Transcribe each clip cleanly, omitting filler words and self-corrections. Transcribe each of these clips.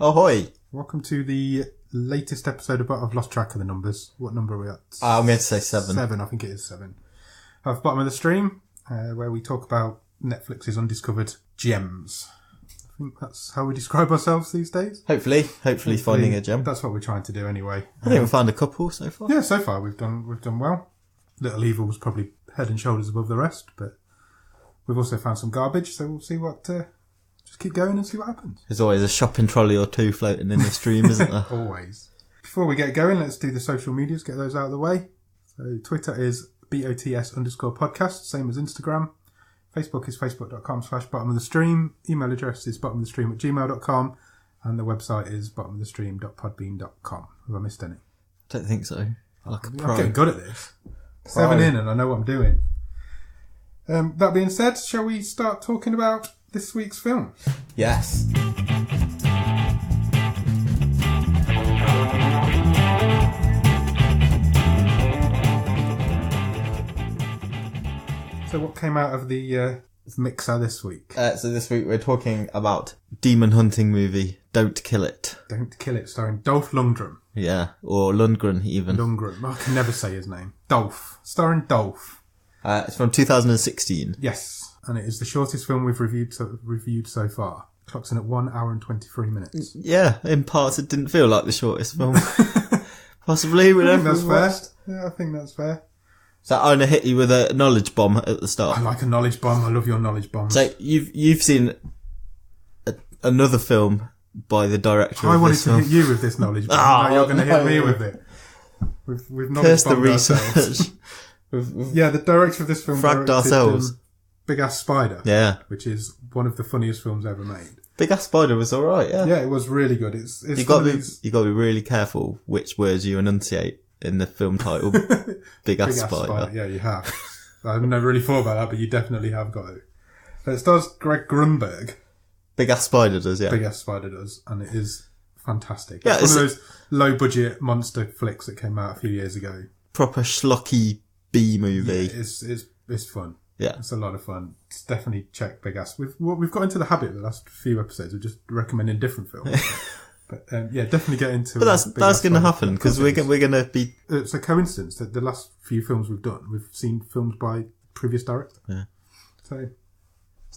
Ahoy! Welcome to the latest episode of I've lost track of the numbers. What number are we at? I'm going to say 7. 7, I think it is 7. Of Bottom of the Stream, where we talk about Netflix's undiscovered gems. I think that's how we describe ourselves these days. Hopefully finding a gem. That's what we're trying to do anyway. I think we've found a couple so far. Yeah, so far we've done well. Little Evil was probably head and shoulders above the rest, but we've also found some garbage, so we'll see what... just keep going and see what happens. There's always a shopping trolley or two floating in the stream, isn't there? Always. Before we get going, let's do the social medias, get those out of the way. So Twitter is BOTS_podcast, same as Instagram. Facebook is facebook.com/bottomofthestream. Email address is bottomofthestream@gmail.com. And the website is bottomofthestream.podbean.com. Have I missed any? Don't think so. Like a pro. I'm getting good at this. 7 in and I know what I'm doing. That being said, shall we start talking about this week's film? Yes. So what came out of the mixer this week? So this week we're talking about demon hunting movie, Don't Kill It. Don't Kill It, starring Dolph Lundgren. Yeah, or Lundgren even. Lundgren. I can never say his name. Dolph. Starring Dolph. It's from 2016. Yes, and it is the shortest film we've reviewed so far. Clocks in at 1 hour and 23 minutes. Yeah, in parts it didn't feel like the shortest film. Possibly. I think that's fair. Yeah, I think that's fair. So I'm going to hit you with a knowledge bomb at the start. I like a knowledge bomb. I love your knowledge bombs. So you've seen another film by the director I of wanted this to film. hit you with this knowledge bomb. Now you're going to hit me with it. We've knowledge Curse the bombed research. ourselves. Yeah, the director of this film Fragged directed, ourselves. Big Ass Spider. Yeah. Which is one of the funniest films ever made. Big Ass Spider was alright, yeah. Yeah, it was really good. It's You got to be really careful which words you enunciate in the film title. Big Ass Spider. Yeah, you have. I've never really thought about that, but you definitely have got it. So it stars Greg Grunberg. Big Ass Spider does, yeah. Big Ass Spider does, and it is fantastic. Yeah, it's one of those low-budget monster flicks that came out a few years ago. Proper schlocky B movie. Yeah, it's fun. Yeah. It's a lot of fun. It's definitely check Big Ass. We've got into the habit the last few episodes of just recommending different films. But yeah, definitely get into. But that's going to happen because we're going to be. It's a coincidence that the last few films we've done, we've seen films by previous director. Yeah. So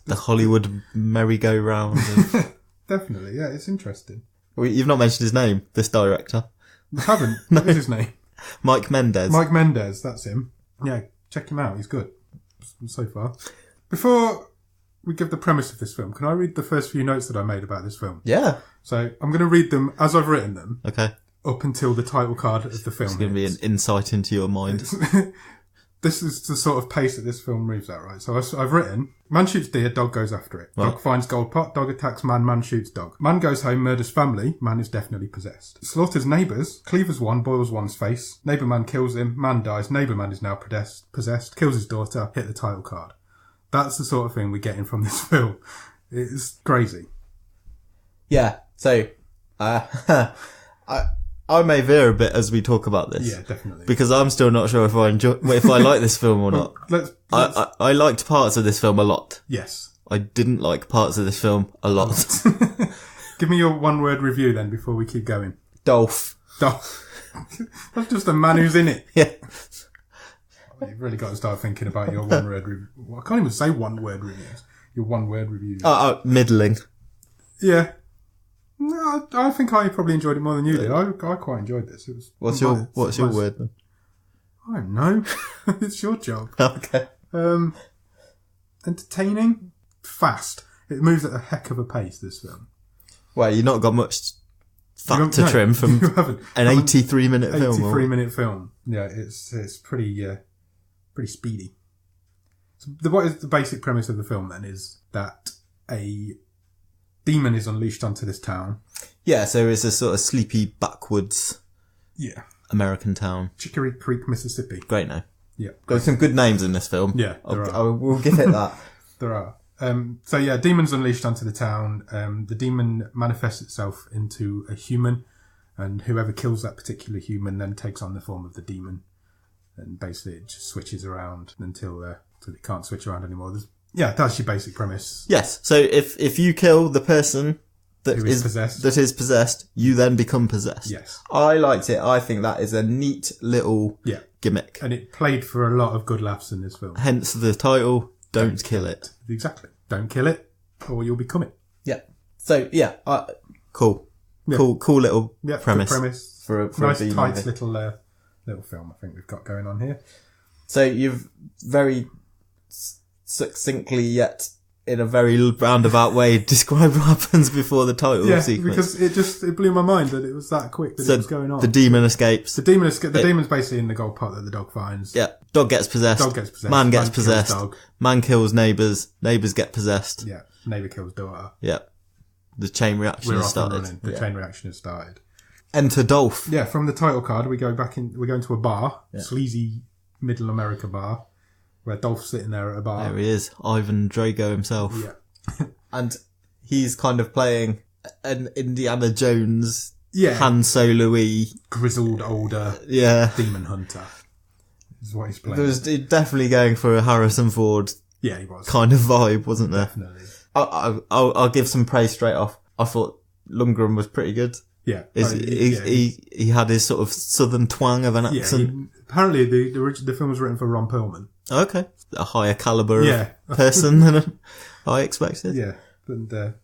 the Hollywood merry-go-round. Definitely, yeah, it's interesting. You've not mentioned his name. This director. I haven't. No. What is his name? Mike Mendes. Mike Mendes. That's him. Yeah, check him out. He's good so far. Before we give the premise of this film, can I read the first few notes that I made about this film? Yeah. So I'm going to read them as I've written them. Okay. Up until the title card of the film. It's going to be an insight into your mind. This is the sort of pace that this film moves at, right? So I've written, man shoots deer, dog goes after it. Right. Dog finds gold pot, dog attacks man, man shoots dog. Man goes home, murders family, man is definitely possessed. Slaughters neighbours, cleavers one, boils one's face. Neighbour man kills him, man dies, neighbour man is now possessed, kills his daughter, hit the title card. That's the sort of thing we're getting from this film. It's crazy. Yeah, so I may veer a bit as we talk about this. Yeah, definitely. Because I'm still not sure if I like this film or not. I liked parts of this film a lot. Yes. I didn't like parts of this film a lot. Give me your one-word review then before we keep going. Dolph. Dolph. That's just a man who's in it. Yeah. You've really got to start thinking about your one-word review. I can't even say one-word reviews. Your one-word reviews. Middling. Yeah. No, I think I probably enjoyed it more than you did. I quite enjoyed this. It was. What's your word then? I don't know. It's your job. Okay. Entertaining, fast. It moves at a heck of a pace. This film. Well, you've not got much fat to trim from an 83-minute film. 83-minute film. Yeah, it's pretty speedy. So what is the basic premise of the film then? Is that a demon is unleashed onto this town. Yeah, so it's a sort of sleepy backwoods American town. Chicory Creek, Mississippi. Great name. Yeah. There's some good names in this film. Yeah, I will give it that. There are. So yeah, demons unleashed onto the town. The demon manifests itself into a human, and whoever kills that particular human then takes on the form of the demon. And basically it just switches around until it can't switch around anymore. Yeah, that's your basic premise. Yes. So if you kill the person that Who is possessed. That is possessed, you then become possessed. Yes. I liked it. I think that is a neat little gimmick. And it played for a lot of good laughs in this film. Hence the title, Don't Kill It. Exactly. Don't kill it, or you'll become it. Yeah. So, yeah, cool. Yeah. Cool little premise. Good premise. For nice, a tight little film I think we've got going on here. So you've very succinctly yet in a very roundabout way described what happens before the title sequence. Because it blew my mind that it was that quick that it was going on. The demon escapes. The demon's basically in the gold pot that the dog finds. Yeah. Dog gets possessed. Man gets possessed. Man kills neighbours. Neighbours get possessed. Yeah. Neighbour kills daughter. Yeah. The chain reaction has started. The chain reaction has started. Enter Dolph. Yeah, from the title card, we go into a bar, sleazy middle America bar, where Dolph's sitting there at a bar. There he is, Ivan Drago himself. Yeah. And he's kind of playing an Indiana Jones, Han Solo-y, grizzled older demon hunter. Is what he's playing. There was definitely going for a Harrison Ford he was. kind of vibe, wasn't there? Definitely. I'll give some praise straight off. I thought Lundgren was pretty good. Yeah. He had his sort of southern twang of an accent. Apparently the film was written for Ron Perlman. Okay. A higher calibre of person than I expected. Yeah. But,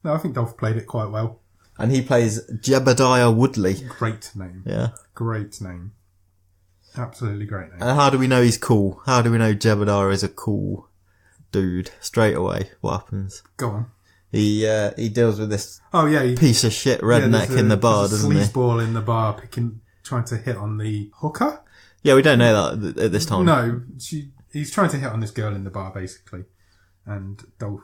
no, I think Dolph played it quite well. And he plays Jebediah Woodley. Great name. Yeah. Great name. Absolutely great name. And how do we know he's cool? How do we know Jebediah is a cool dude? Straight away, what happens? Go on. He deals with this piece of shit redneck in the bar, doesn't he? Sleazeball in the bar trying to hit on the hooker. Yeah, we don't know that at this time. No, he's trying to hit on this girl in the bar, basically. And Dolph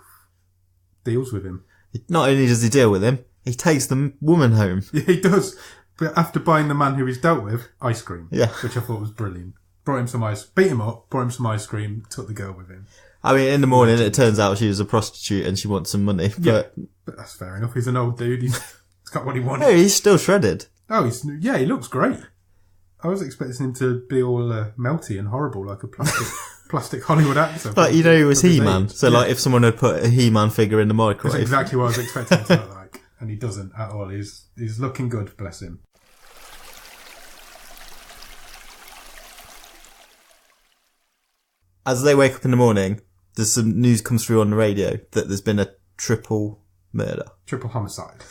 deals with him. Not only does he deal with him, he takes the woman home. Yeah, he does. But after buying the man who he's dealt with ice cream, which I thought was brilliant. Brought him some ice, beat him up, brought him some ice cream, took the girl with him. I mean, in the morning, it turns out she was a prostitute and she wants some money. But that's fair enough. He's an old dude. He's got what he wanted. No, he's still shredded. Oh, he looks great. I was expecting him to be all melty and horrible, like a plastic Hollywood actor. Like, he was He-Man. So, like, if someone had put a He-Man figure in the microwave. That's exactly what I was expecting him to look like. And he doesn't at all. He's looking good, bless him. As they wake up in the morning, there's some news comes through on the radio that there's been a triple murder. Triple homicide.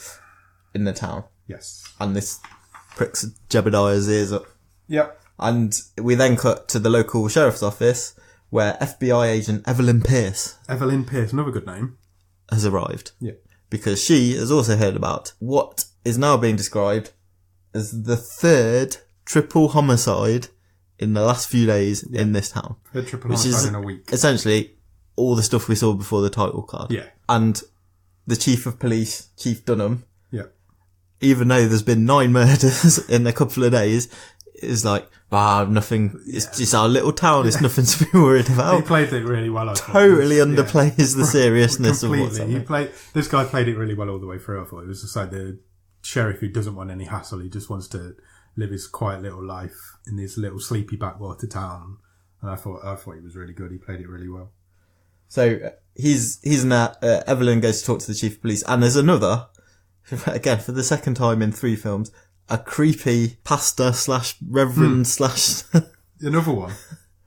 In the town. Yes. And this pricks Jebediah's ears up. Yep. And we then cut to the local sheriff's office where FBI agent Evelyn Pierce. Evelyn Pierce, another good name. Has arrived. Yeah. Because she has also heard about what is now being described as the third triple homicide in the last few days in this town. A triple homicide in a week. Essentially all the stuff we saw before the title card. Yeah. And the chief of police, Chief Dunham, even though there's been 9 murders in a couple of days, is like, nothing, it's just our little town, it's nothing to be worried about. He played it really well. Totally underplays the seriousness of what's happening. This guy played it really well all the way through. I thought it was just like the sheriff who doesn't want any hassle. He just wants to live his quiet little life in this little sleepy backwater town. And I thought he was really good. He played it really well. So he's in that. Evelyn goes to talk to the chief of police, and there's another, again for the second time in 3 films, a creepy pastor / reverend / another one.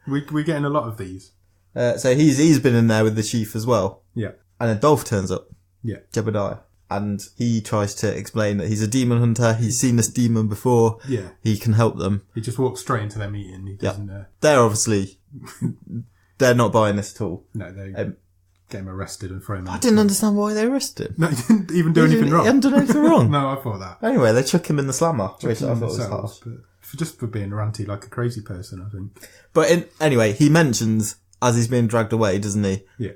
We're getting a lot of these. So he's been in there with the chief as well. Yeah. And a Dolph turns up. Yeah. Jebediah. And he tries to explain that he's a demon hunter. He's seen this demon before. Yeah. He can help them. He just walks straight into their meeting. He doesn't. They're obviously, they're not buying this at all. No, they get him arrested and throw him out. I didn't understand why they arrested him. No, he didn't even do anything wrong. He hadn't done anything wrong. No, I thought that. Anyway, they chuck him in the slammer, which I thought was harsh. Just for being ranty like a crazy person, I think. But anyway, he mentions, as he's being dragged away, doesn't he? Yeah.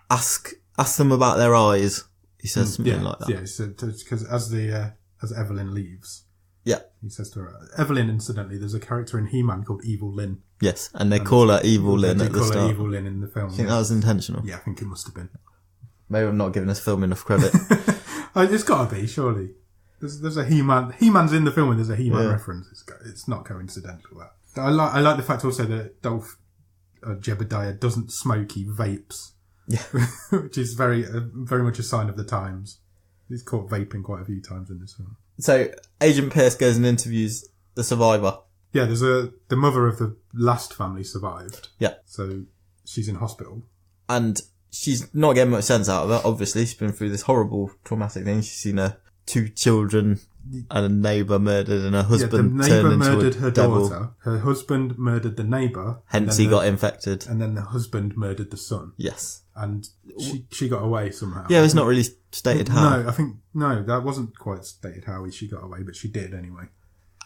Ask them about their eyes. He says something like that. Yeah, so, because as Evelyn leaves, he says to her, Evelyn, incidentally, there's a character in He-Man called Evil Lynn. Yes, and they call her Evil Lynn at the start. They call her Evil Lynn in the film. I think that was intentional. Yeah, I think it must have been. Maybe I'm not giving this film enough credit. It's got to be, surely. There's a He-Man. He-Man's in the film and there's a He-Man reference. It's not coincidental, that. I like the fact also that Dolph Jebediah doesn't smoke, he vapes. Yeah. Which is very much a sign of the times. He's caught vaping quite a few times in this film. So Agent Pierce goes and interviews the survivor. Yeah, the mother of the last family survived. Yeah. So she's in hospital. And she's not getting much sense out of it, obviously. She's been through this horrible, traumatic thing. She's seen her 2 children and a neighbour murdered and her husband the turned neighbour into murdered a her devil. daughter. Her husband murdered the neighbour. Hence he got infected. And then the husband murdered the son. Yes. And she got away somehow. Yeah, it's not really stated how. No, that wasn't quite stated how she got away, but she did anyway.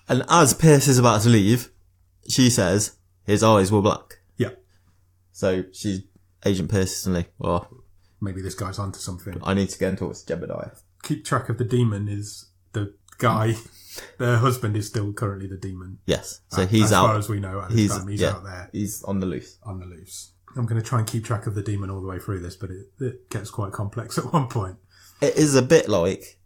And as Pierce is about to leave, she says his eyes were black. Yeah. So Agent Pierce is suddenly, well, maybe this guy's onto something. I need to get and talk to Jebediah. Keep track of the demon is the guy. Their husband is still currently the demon. Yes. So he's out. As far as we know at this time, he's out there. He's on the loose. On the loose. I'm going to try and keep track of the demon all the way through this, but it gets quite complex at one point. It is a bit like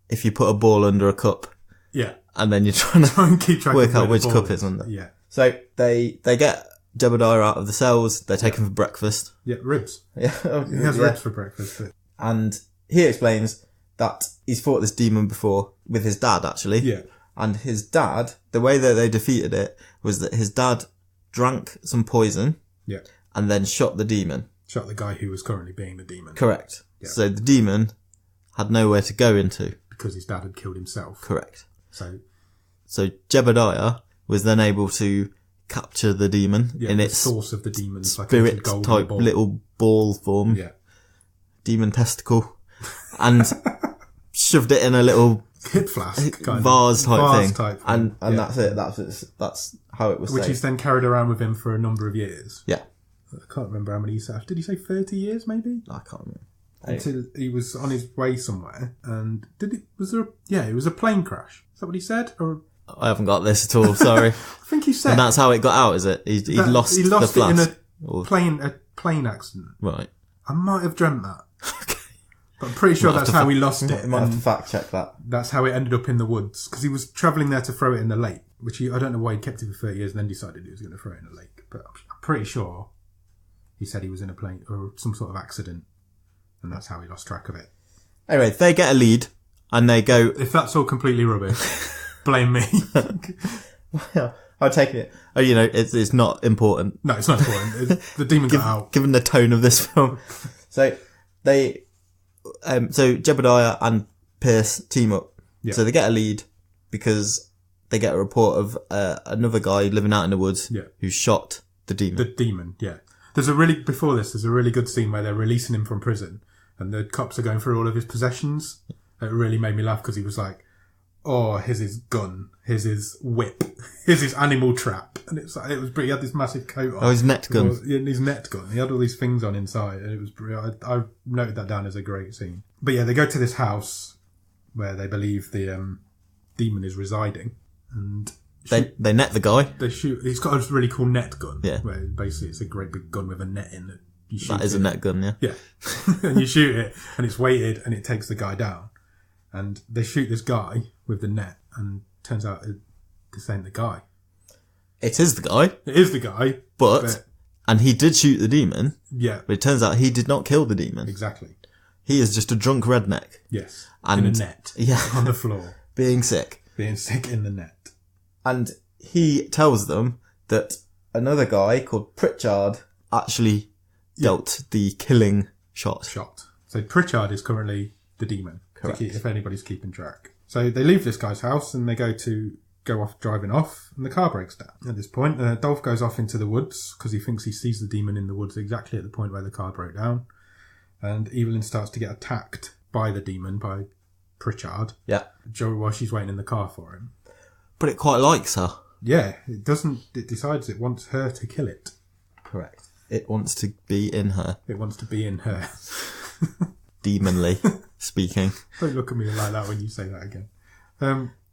if you put a ball under a cup. Yeah. And then you're trying to keep track work out which cup is under. Yeah. So they get Jebediah out of the cells. They take him for breakfast. Yeah, ribs. Yeah. He has ribs for breakfast. But... And he explains that he's fought this demon before with his dad, actually. Yeah. And his dad, the way that they defeated it was that his dad drank some poison. Yeah. And then shot the demon. Shot the guy who was currently being the demon. Correct. Yeah. So the demon had nowhere to go into. Because his dad had killed himself. Correct. So Jebediah was then able to capture the demon in its source of the demon, spirit like type ball. little ball form. Yeah. Demon testicle. And shoved it in a little hip flask kind vase of thing. And that's it. That's how it was. Which he's then carried around with him for a number of years. Yeah. I can't remember how many he said. Did he say 30 years maybe? I can't remember. Until he was on his way somewhere, and it was a plane crash. Is that what he said? Or I haven't got this at all. Sorry. I think he said. And that's how it got out, is it? He lost the flask. It in a plane accident. Right. I might have dreamt that. But I'm pretty sure that's how he lost it. Might have to fact check that. That's how it ended up in the woods because he was travelling there to throw it in the lake, which I don't know why he kept it for 30 years and then decided he was going to throw it in the lake. But I'm pretty sure he said he was in a plane or some sort of accident. And that's how he lost track of it. Anyway, they get a lead and they go... If that's all completely rubbish, blame me. Well, I'll take it. Oh, it's not important. No, it's not important. The demon got out. Given the tone of this film. So Jebediah and Pierce team up. Yeah. So they get a lead because they get a report of another guy living out in the woods who shot the demon. The demon, yeah. There's a really good scene where they're releasing him from prison and the cops are going through all of his possessions. It really made me laugh because he was like, oh, here's his gun, here's his whip, here's his animal trap. And it was pretty, he had this massive coat on. Oh, his net gun. His net gun. He had all these things on inside and it was I noted that down as a great scene. But yeah, they go to this house where they believe the demon is residing and they net the guy. They shoot. He's got a really cool net gun. Yeah. Where basically it's a great big gun with a net in it. That is a net gun, yeah. Yeah. And you shoot it and it's weighted and it takes the guy down. And they shoot this guy with the net and turns out this ain't the guy. It is the guy. It is the guy. But and he did shoot the demon. Yeah. But it turns out he did not kill the demon. Exactly. He is just a drunk redneck. Yes. And in a net. Yeah. On the floor. Being sick. Being sick in the net. And he tells them that another guy called Pritchard actually dealt the killing shot. So Pritchard is currently the demon. Correct. If anybody's keeping track. So they leave this guy's house and they go off driving off and the car breaks down. At this point, Dolph goes off into the woods because he thinks he sees the demon in the woods exactly at the point where the car broke down. And Evelyn starts to get attacked by the demon, by Pritchard. Yeah. While she's waiting in the car for him. But it quite likes her. Yeah, it decides it wants her to kill it. Correct. It wants to be in her. It wants to be in her. Demonly speaking. Don't look at me like that when you say that again.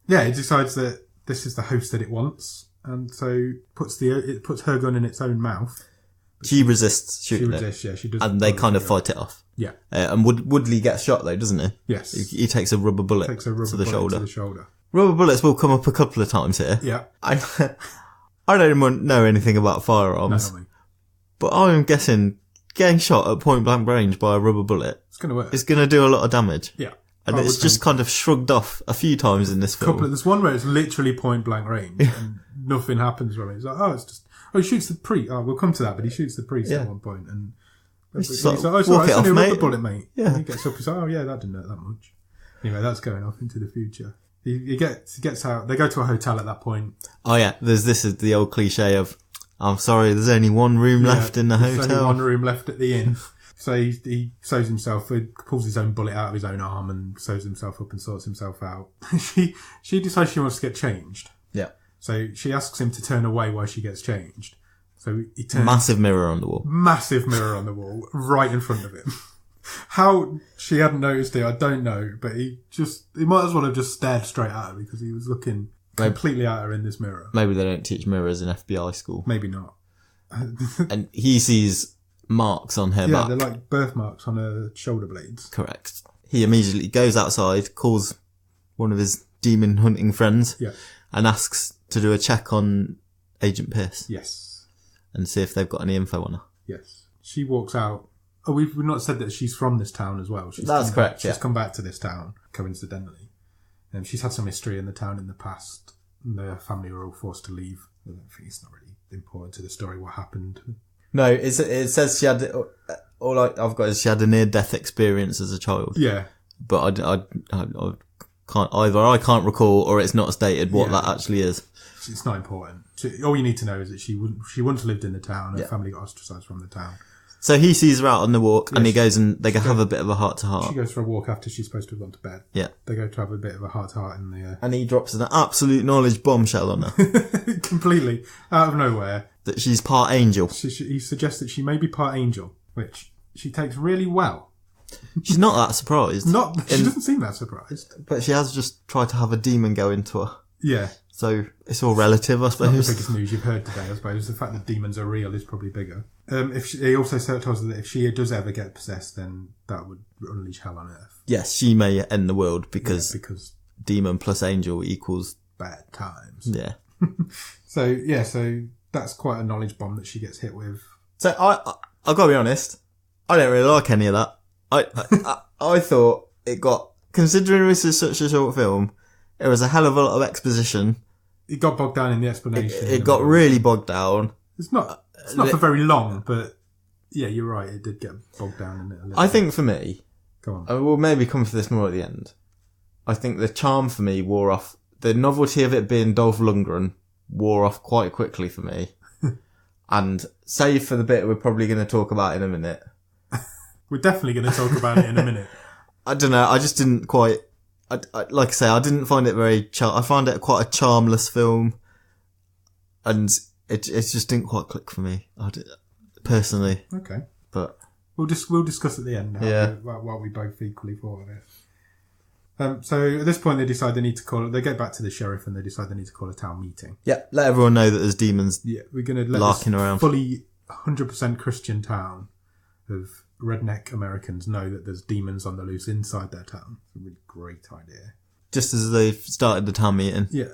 It decides that this is the host that it wants, and so it puts her gun in its own mouth. She resists shooting it. Yeah, she does. And they kind of fight it off. Yeah. And Woodley gets shot though, doesn't he? Yes. He takes a rubber bullet to the shoulder. Rubber bullets will come up a couple of times here. Yeah. I don't know anything about firearms. No, but I'm guessing getting shot at point blank range by a rubber bullet it's going to work. It's going to do a lot of damage. Yeah. And it's just kind of shrugged off a few times in this film. There's one where it's literally point blank range and nothing happens from it. It's like, he shoots the priest. Oh, we'll come to that, but he shoots the priest at one point, and he's like, oh, it's alright, it's only a rubber bullet, mate. Yeah. And he gets up, he's like, oh yeah, that didn't hurt that much. Anyway, that's going off into the future. He gets out, they go to a hotel at that point. Oh yeah, this is the old cliche of, I'm sorry, there's only one room left in the hotel. There's only one room left at the inn. So he sews himself, pulls his own bullet out of his own arm and sews himself up and sorts himself out. She decides she wants to get changed. Yeah. So she asks him to turn away while she gets changed. So he turns. Massive mirror on the wall. Massive mirror on the wall, right in front of him. How she hadn't noticed it, I don't know, but he might as well have just stared straight at her because he was looking completely at her in this mirror. Maybe they don't teach mirrors in FBI school. Maybe not. And he sees marks on her back. Yeah, they're like birthmarks on her shoulder blades. Correct. He immediately goes outside, calls one of his demon hunting friends, and asks to do a check on Agent Pierce. Yes. And see if they've got any info on her. Yes. She walks out. Oh, we've not said that she's from this town as well. That's correct, She's come back to this town, coincidentally. She's had some history in the town in the past. And their family were all forced to leave. I don't think it's not really important to the story what happened. No, it says she had, all I've got is she had a near-death experience as a child. Yeah. But I can't, either I can't recall or it's not stated what that actually is. It's not important. All you need to know is that she once lived in the town. Her family got ostracised from the town. So he sees her out on the walk and he goes and they have a bit of a heart-to-heart. She goes for a walk after she's supposed to have gone to bed. Yeah. They go to have a bit of a heart-to-heart in the... And he drops an absolute knowledge bombshell on her. Completely. Out of nowhere. That she's part angel. He suggests that she may be part angel, which she takes really well. She's not that surprised. She doesn't seem that surprised. But she has just tried to have a demon go into her. Yeah. So it's all relative, I suppose. Not the biggest news you've heard today, I suppose. The fact that demons are real is probably bigger. He also tells her that if she does ever get possessed, then that would unleash hell on earth. Yes, she may end the world because demon plus angel equals bad times. Yeah. So that's quite a knowledge bomb that she gets hit with. So I've got to be honest, I don't really like any of that. I thought it got, considering this is such a short film, it was a hell of a lot of exposition. It got bogged down in the explanation. It got really bogged down. It's not for very long, but yeah, you're right. It did get bogged down in it a little I think for me, go on. We'll maybe come to this more at the end. I think the charm for me wore off. The novelty of it being Dolph Lundgren wore off quite quickly for me. And save for the bit we're probably going to talk about in a minute. We're definitely going to talk about it in a minute. I don't know. I just didn't quite... like I say, I didn't find it very... I found it quite a charmless film. And it just didn't quite click for me, personally. Okay. But we'll discuss at the end now what we both equally thought of it. So at this point they decide they get back to the sheriff and they decide they need to call a town meeting. Yeah, let everyone know that there's demons. Yeah, we're going to let larking this around. Fully 100% Christian town of redneck Americans know that there's demons on the loose inside their town. It's a really great idea. Just as they've started the town meeting. Yeah.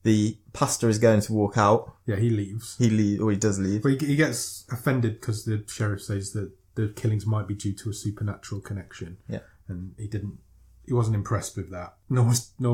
The pastor is going to walk out. Yeah, he leaves. He does leave. But he gets offended because the sheriff says that the killings might be due to a supernatural connection. Yeah. And he wasn't impressed with that. Nor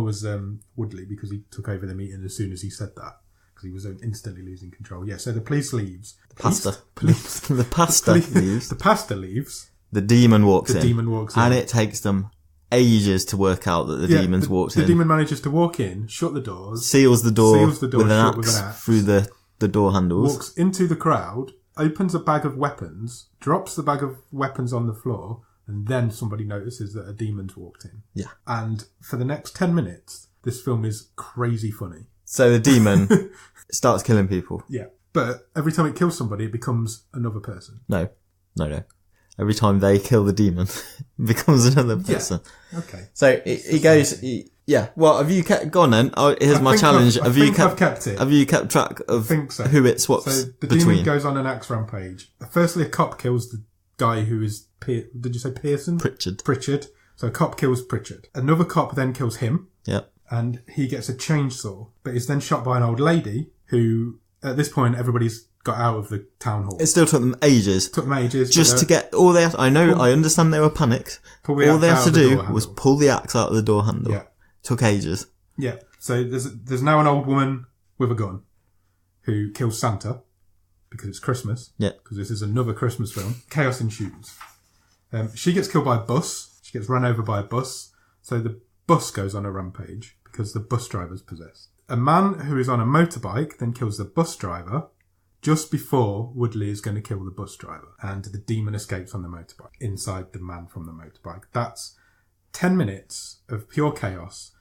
was Woodley, because he took over the meeting as soon as he said that. Because he was instantly losing control. Yeah, so the police leaves. The pastor leaves. The pastor leaves. The demon walks in. The demon walks in. And it takes them ages to work out that the demon's walked in. The demon manages to walk in, shut the doors. Seals the door with an axe through the door handles. Walks into the crowd, opens a bag of weapons, drops the bag of weapons on the floor, and then somebody notices that a demon's walked in. Yeah. And for the next 10 minutes, this film is crazy funny. So the demon starts killing people. Yeah. But every time it kills somebody, it becomes another person. No. Every time they kill the demon, it becomes another person. Yeah. Okay. So he goes... Well, have you kept... Go on then. Here's my challenge. I've kept it. Have you kept track of who it swaps So the between? demon goes on an axe rampage. Firstly, a cop kills the guy who is... did you say Pearson? Pritchard. So a cop kills Pritchard. Another cop then kills him. Yep. And he gets a chainsaw, but is then shot by an old lady who, at this point, everybody's got out of the town hall. It still took them ages. Just to get all they had. I understand they were panicked. All they had to do was pull the axe out of the door handle. Yeah. Took ages. Yeah. So there's now an old woman with a gun who kills Santa because it's Christmas. Yeah. Because this is another Christmas film. Chaos ensues. She gets killed by a bus. She gets run over by a bus. So the bus goes on a rampage because the bus driver's possessed. A man who is on a motorbike then kills the bus driver just before Woodley is going to kill the bus driver. And the demon escapes on the motorbike inside the man from the motorbike. That's 10 minutes of pure chaos.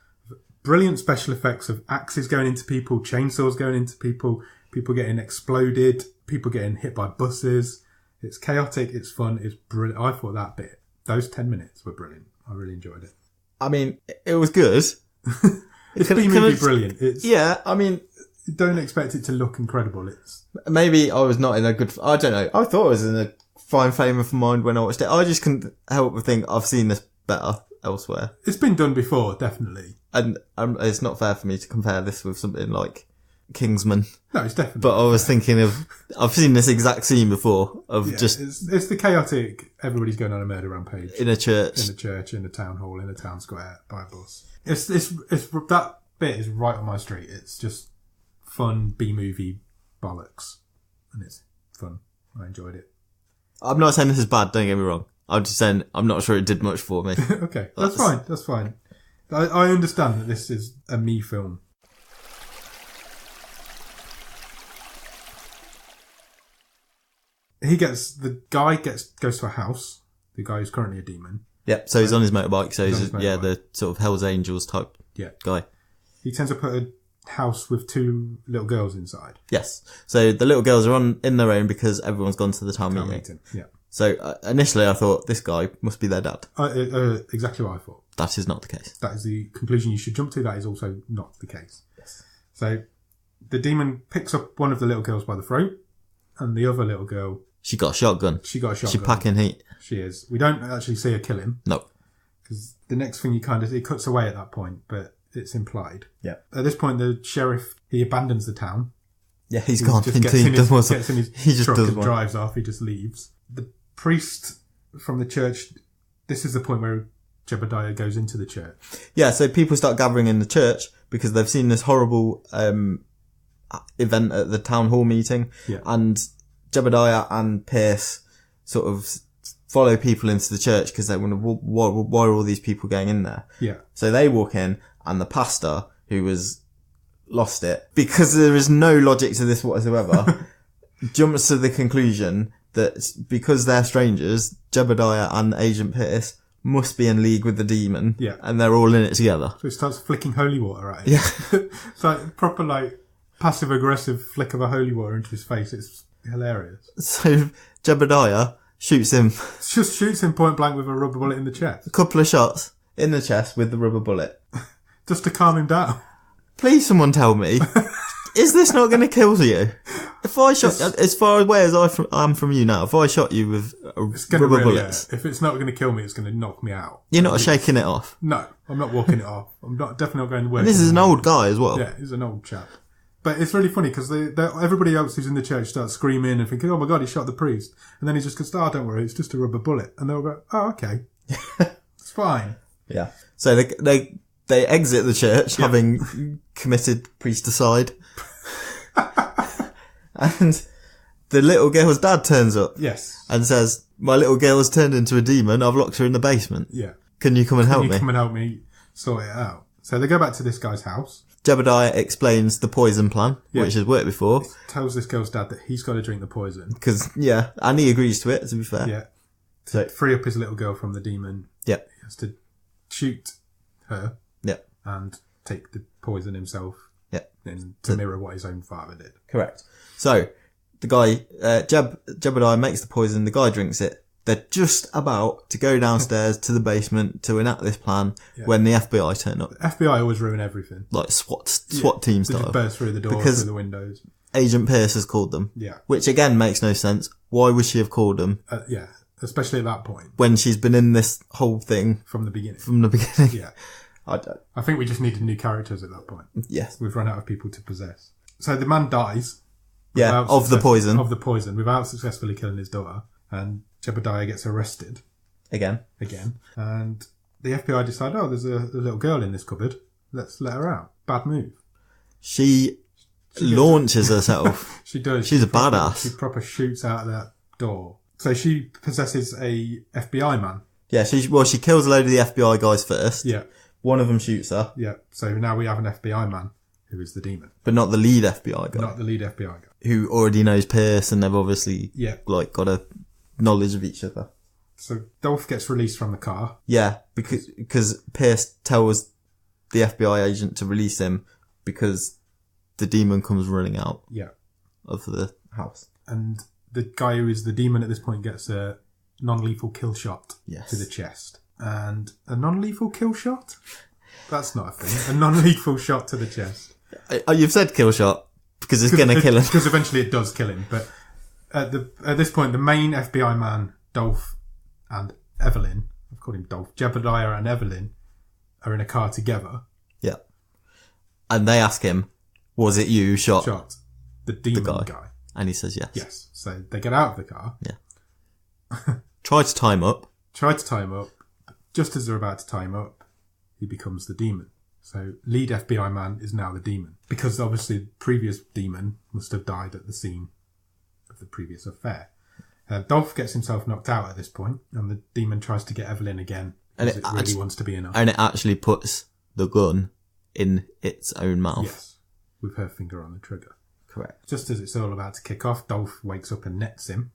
Brilliant special effects of axes going into people, chainsaws going into people, people getting exploded, people getting hit by buses. It's chaotic, it's fun, it's brilliant. I thought those 10 minutes were brilliant. I really enjoyed it. I mean, it was good. It's B-movie brilliant. Don't expect it to look incredible. Maybe I was not in a good... I don't know. I thought I was in a fine frame of mind when I watched it. I just couldn't help but think I've seen this better elsewhere. It's been done before, definitely. And it's not fair for me to compare this with something like Kingsman. No, it's definitely... But I was thinking of... I've seen this exact scene before It's the chaotic... Everybody's going on a murder rampage. In a church. In a town hall, in a town square, by a bus. It's that bit is right on my street. It's just fun B-movie bollocks. And it's fun. I enjoyed it. I'm not saying this is bad, don't get me wrong. I'm just saying I'm not sure it did much for me. Okay, that's fine. I understand that this is a me film. The guy goes to a house. The guy who's currently a demon. Yep. So he's on his motorbike. So he's the sort of Hell's Angels type guy. He tends to put a house with two little girls inside. Yes. So the little girls are in their own because everyone's gone to the town meeting. Yeah. So initially I thought this guy must be their dad. Exactly what I thought. That is not the case. That is the conclusion you should jump to. That is also not the case. Yes. So the demon picks up one of the little girls by the throat, and the other little girl... She got a shotgun. She's packing heat. She is. We don't actually see her kill him. No. Because the next thing it cuts away at that point, but it's implied. Yeah. At this point, the sheriff, he abandons the town. Yeah, he's gone. He gets in his truck and drives off. He just leaves. The priest from the church, this is the point where Jebediah goes into the church. Yeah, so people start gathering in the church because they've seen this horrible event at the town hall meeting. Yeah. And Jebediah and Pierce sort of follow people into the church because they wonder why are all these people going in there? Yeah. So they walk in, and the pastor, who was lost it, because there is no logic to this whatsoever, jumps to the conclusion that because they're strangers, Jebediah and Agent Pierce must be in league with the demon. Yeah. And they're all in it together. So he starts flicking holy water at him. Yeah. It's like proper passive aggressive flick of a holy water into his face. It's hilarious. So Jebediah shoots him point blank with a rubber bullet in the chest. A couple of shots in the chest with the rubber bullet. Just to calm him down. Please someone tell me, is this not going to kill you? If I shot, as far away as I am from you now, if I shot you with rubber bullets... Yeah. If it's not going to kill me, it's going to knock me out. You're not shaking it off? No, I'm not walking it off. I'm definitely not going to work. This is an old guy as well. Yeah, he's an old chap. But it's really funny because everybody else who's in the church starts screaming and thinking, oh my God, he shot the priest. And then he just goes, oh, don't worry, it's just a rubber bullet. And they'll go, oh, okay. It's fine. Yeah. So they exit the church having committed priesticide. And the little girl's dad turns up. Yes. And says, my little girl has turned into a demon. I've locked her in the basement. Yeah. Can you come and help me? Come and help me sort it out. So they go back to this guy's house. Jebediah explains the poison plan, which has worked before. He tells this girl's dad that he's got to drink the poison. And he agrees to it, to be fair. Yeah. To free up his little girl from the demon. Yeah. He has to shoot her. Yeah. And take the poison himself. Yeah. And to mirror what his own father did. Correct. So, the guy, Jebediah makes the poison, the guy drinks it. They're just about to go downstairs to the basement to enact this plan when the FBI turn up. The FBI always ruin everything. Like SWAT team style. They just burst through the door, through the windows. Agent Pierce has called them. Yeah. Which again makes no sense. Why would she have called them? Yeah. Especially at that point. When she's been in this whole thing. From the beginning. Yeah. I think we just needed new characters at that point. Yes. We've run out of people to possess. So the man dies. Yeah, of the poison. Of the poison, without successfully killing his daughter. And Jebediah gets arrested. Again. And the FBI decide, there's a little girl in this cupboard. Let's let her out. Bad move. She launches herself. She does. She's a badass. She proper shoots out of that door. So she possesses a FBI man. Yeah, she kills a load of the FBI guys first. Yeah. One of them shoots her. Yeah. So now we have an FBI man who is the demon. But not the lead FBI guy. Not the lead FBI guy. Who already knows Pierce and they've obviously got a knowledge of each other. So Dolph gets released from the car. Yeah, because Pierce tells the FBI agent to release him because the demon comes running out of the house. And the guy who is the demon at this point gets a non-lethal kill shot to the chest. And a non-lethal kill shot? That's not a thing. A non-lethal shot to the chest. You've said kill shot because it's going to kill him. Because eventually it does kill him. But at this point, the main FBI man, Dolph and Evelyn, I've called him Dolph, Jebediah and Evelyn are in a car together. Yeah. And they ask him, was it you who shot the demon guy? And he says yes. Yes. So they get out of the car. Yeah. Try to tie him up. Just as they're about to tie him up, he becomes the demon. So lead FBI man is now the demon. Because obviously the previous demon must have died at the scene of the previous affair. Dolph gets himself knocked out at this point, and the demon tries to get Evelyn again because it really wants to be enough. And it actually puts the gun in its own mouth. Yes, with her finger on the trigger. Correct. Just as it's all about to kick off, Dolph wakes up and nets him.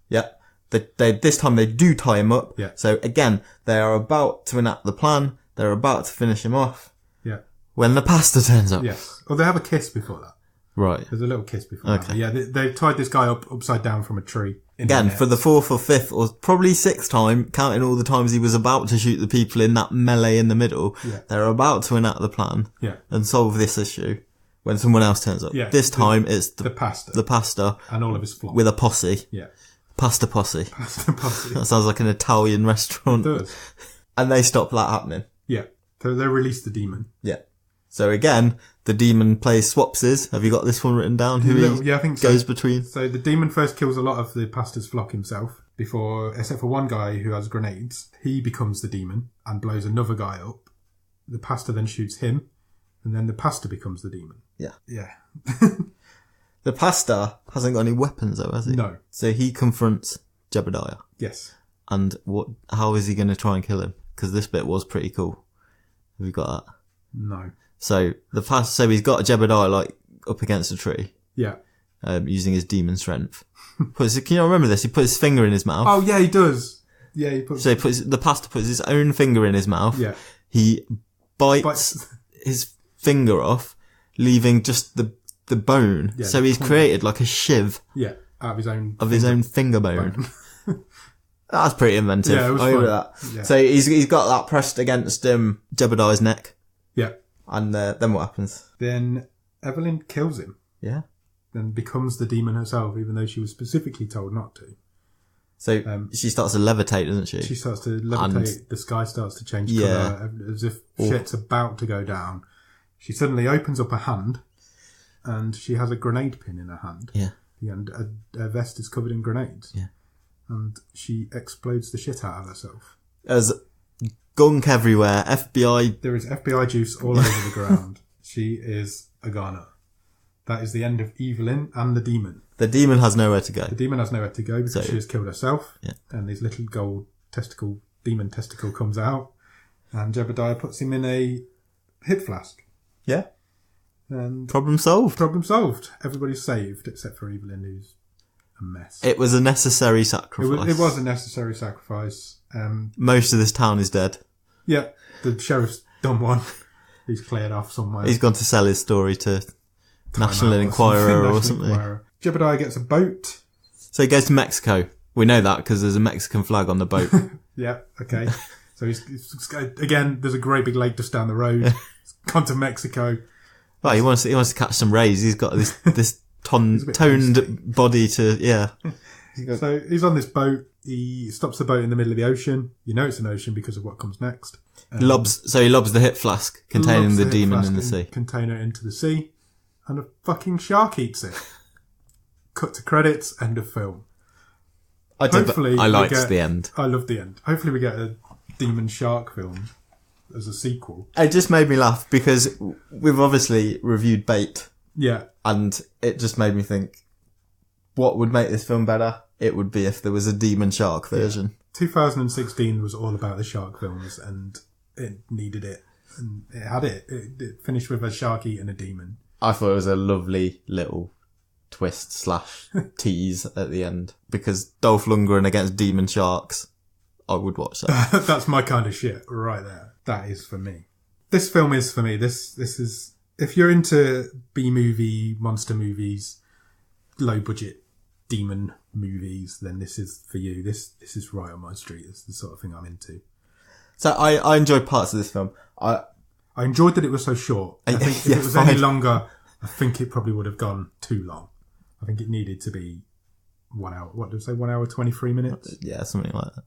Yeah. This time they do tie him up. Yeah. So again, they are about to enact the plan. They're about to finish him off. Yeah. When the pastor turns up. Yes. Well, they have a kiss before that. Right. There's a little kiss before that. But yeah, they tied this guy up upside down from a tree. Again, for the fourth or fifth or probably sixth time, counting all the times he was about to shoot the people in that melee in the middle, they're about to enact the plan and solve this issue when someone else turns up. Yeah, this time it's the pastor. And all of his flock. With a posse. Yeah. Pasta posse. Pasta posse. That sounds like an Italian restaurant. It does. And they stop that happening. Yeah. So they release the demon. Yeah. So again, the demon plays swapses. Have you got this one written down? I think so. Goes between. So the demon first kills a lot of the pastor's flock himself before, except for one guy who has grenades. He becomes the demon and blows another guy up. The pastor then shoots him, and then the pastor becomes the demon. Yeah. Yeah. The pastor hasn't got any weapons though, has he? No. So he confronts Jebediah. Yes. And how is he going to try and kill him? Because this bit was pretty cool. Have you got that? No. So he's got Jebediah up against a tree. Yeah. Using his demon strength. Can you remember this? He puts his finger in his mouth. Oh yeah, he does. Yeah, the pastor puts his own finger in his mouth. Yeah. He bites his finger off, leaving just the bone. Yeah, so he's created like a shiv. Yeah, out of his own finger bone. That's pretty inventive. Yeah, it was fun. That. Yeah. So he's got that pressed against Jebediah's neck. Yeah. And then what happens? Then Evelyn kills him. Yeah. Then becomes the demon herself, even though she was specifically told not to. So she starts to levitate, doesn't she? She starts to levitate. The sky starts to change colour, as if shit's about to go down. She suddenly opens up her hand, and she has a grenade pin in her hand. Yeah. And her vest is covered in grenades. Yeah. And she explodes the shit out of herself. There's gunk everywhere. FBI. There is FBI juice all over the ground. She is a goner. That is the end of Evelyn and the demon. The demon has nowhere to go. The demon has nowhere to go because she has killed herself. Yeah. And his little gold demon testicle comes out. And Jebediah puts him in a hip flask. Yeah. And problem solved. Everybody's saved except for Evelyn, who's a mess. It was a necessary sacrifice. It was a necessary sacrifice. Most of this town is dead. Yeah. The sheriff's done one. He's cleared off somewhere. He's gone to sell his story to National Enquirer or something. Jebediah gets a boat. So he goes to Mexico. We know that because there's a Mexican flag on the boat. Yeah, okay. So he's again, there's a great big lake just down the road. He's gone to Mexico. Well, he wants to catch some rays. He's got this toned body to, So he's on this boat. He stops the boat in the middle of the ocean. You know it's an ocean because of what comes next. He lobs the hip flask containing the demon in the sea. Container into the sea. And a fucking shark eats it. cut to credits, end of film. I liked the end. I loved the end. Hopefully we get a demon shark film as a sequel. It just made me laugh because we've obviously reviewed Bait. Yeah. And it just made me think, what would make this film better? It would be if there was a demon shark version. Yeah. 2016 was all about the shark films, and it needed it. And it had it. It finished with a shark eating a demon. I thought it was a lovely little twist / tease at the end. Because Dolph Lundgren against demon sharks, I would watch that. That's my kind of shit right there. That is for me. This film is for me. This is... If you're into B-movie, monster movies, low-budget demon movies, then this is for you. This is right on my street. It's the sort of thing I'm into. So I enjoyed parts of this film. I enjoyed that it was so short. I think if it was any longer, I think it probably would have gone too long. I think it needed to be 1 hour. What did I say? 1 hour, 23 minutes? Yeah, something like that.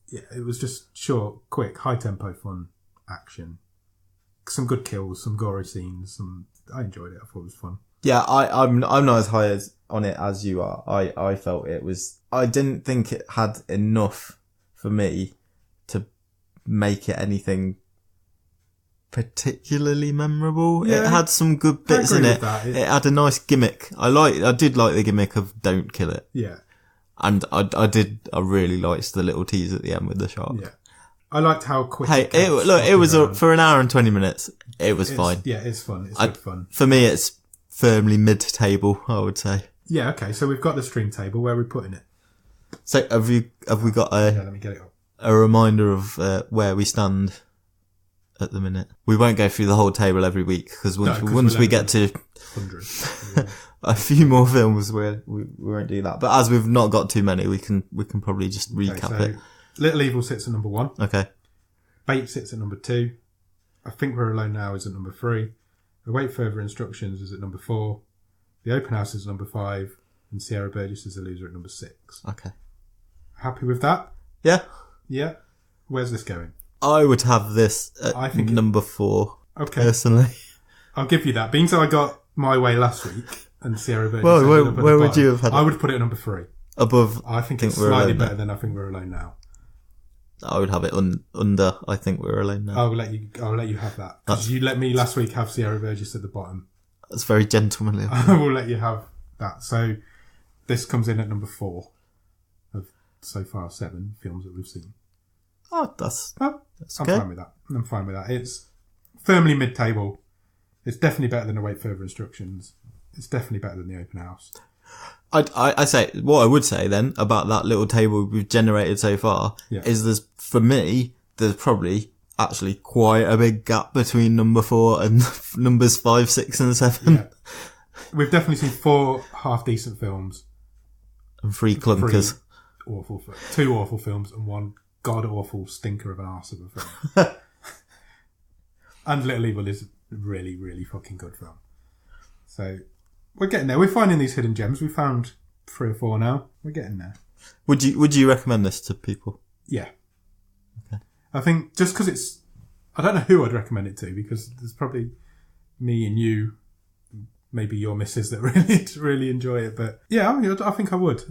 Yeah, it was just short, quick, high-tempo fun action. Some good kills, some gory scenes. I enjoyed it. I thought it was fun. Yeah, I'm not as high on it as you are. I felt it was... I didn't think it had enough for me to make it anything particularly memorable. Yeah, it had some good bits in it. It had a nice gimmick. I did like the gimmick of don't kill it. Yeah. And I really liked the little tease at the end with the shark. Yeah. I liked how quick. Hey, it was for an hour and 20 minutes. It was fine. Yeah, it's fun. It's good fun. For me, it's firmly mid-table, I would say. Yeah. Okay. So we've got the stream table. Where are we putting it? So have we got let me get it up. A reminder of where we stand at the minute? We won't go through the whole table every week because once we get to 100, a few more films, we won't do that. But as we've not got too many, we can probably just recap it. Little Evil sits at number 1. Okay. Bait sits at number 2. I Think We're Alone Now is at number 3. Await Further Instructions is at number 4. The Open House is number 5. And Sierra Burgess is a loser at number 6. Okay. Happy with that? Yeah. Yeah. Where's this going? I would have this at number 4. Okay. Personally. I'll give you that. Being that I got my way last week and Sierra Burgess... Well, where would you have had it? I would put it at number 3. Above... I think it's slightly better than I Think We're Alone Now. I would have it under I Think We're Alone Now. I'll let you have that. Because you let me last week have Sierra Burgess at the bottom. That's very gentlemanly. I will let you have that. So this comes in at number 4 of so far 7 films that we've seen. Oh, that's I'm good. fine with that. I'm fine with that. It's firmly mid-table. It's definitely better than Await Further Instructions. It's definitely better than The Open House. I say, what I would say then about that little table we've generated so far is for me, there's probably actually quite a big gap between number 4 and numbers 5, 6 and 7. Yeah. We've definitely seen 4 half-decent films. And 3 clunkers. 2 awful films and 1 god-awful stinker of an arse of a film. And Little Evil is a really, really fucking good film. So... we're getting there. We're finding these hidden gems. We found 3 or 4 now. We're getting there. Would you recommend this to people? Yeah. Okay. I think just because it's... I don't know who I'd recommend it to because there's probably me and you, maybe your missus that really enjoy it. But yeah, I think I would.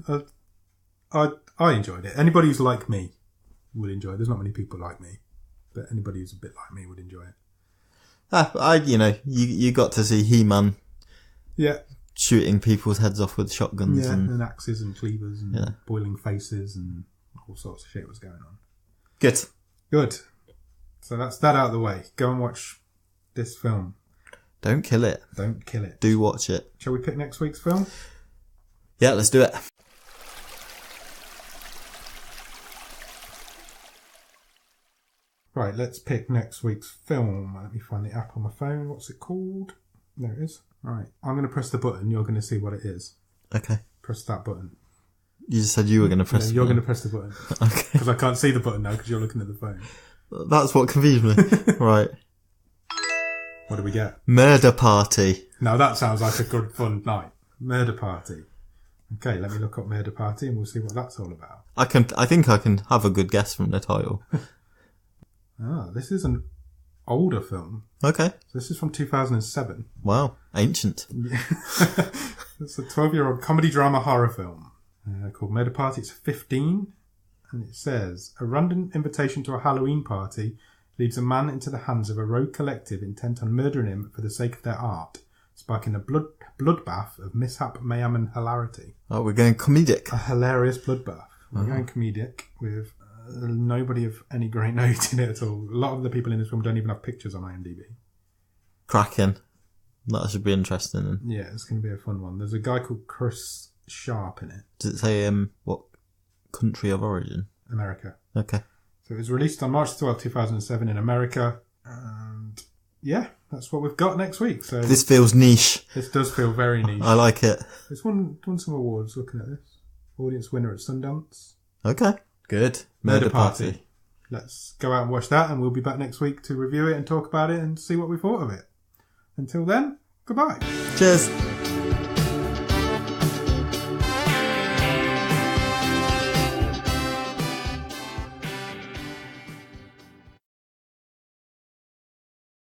I enjoyed it. Anybody who's like me would enjoy it. There's not many people like me. But anybody who's a bit like me would enjoy it. You got to see He-Man. Yeah. Shooting people's heads off with shotguns and axes and cleavers and boiling faces and all sorts of shit was going on. Good. So that's that out of the way. Go and watch this film. Don't kill it. Do watch it. Shall we pick next week's film? Yeah, let's do it. Right, let's pick next week's film. Let me find the app on my phone. What's it called? There it is. Right, I'm going to press the button. You're going to see what it is. Okay. Press that button. You just said you were going to press the button. You're going to press the button. Okay. Because I can't see the button now because you're looking at the phone. That's what confused me. Right. What do we get? Murder Party. Now that sounds like a good fun night. Murder Party. Okay, let me look up Murder Party and we'll see what that's all about. I think I can have a good guess from the title. This is an older film. Okay. So this is from 2007. Wow. Ancient. It's a 12-year-old comedy drama horror film called Murder Party. It's 15. And it says, a random invitation to a Halloween party leads a man into the hands of a rogue collective intent on murdering him for the sake of their art, sparking a bloodbath of mishap, mayhem and hilarity. Oh, we're going comedic. A hilarious bloodbath. We're going comedic with nobody of any great note in it at all. A lot of the people in this film don't even have pictures on IMDb. Cracking. That should be interesting. Yeah, it's going to be a fun one. There's a guy called Chris Sharp in it. Does it say what country of origin? America. Okay. So it was released on March 12, 2007 in America. And yeah, that's what we've got next week. So this feels niche. This does feel very niche. I like it. It's won some awards looking at this. Audience winner at Sundance. Okay. Good. Murder Party. Let's go out and watch that, and we'll be back next week to review it and talk about it and see what we thought of it. Until then, goodbye. Cheers.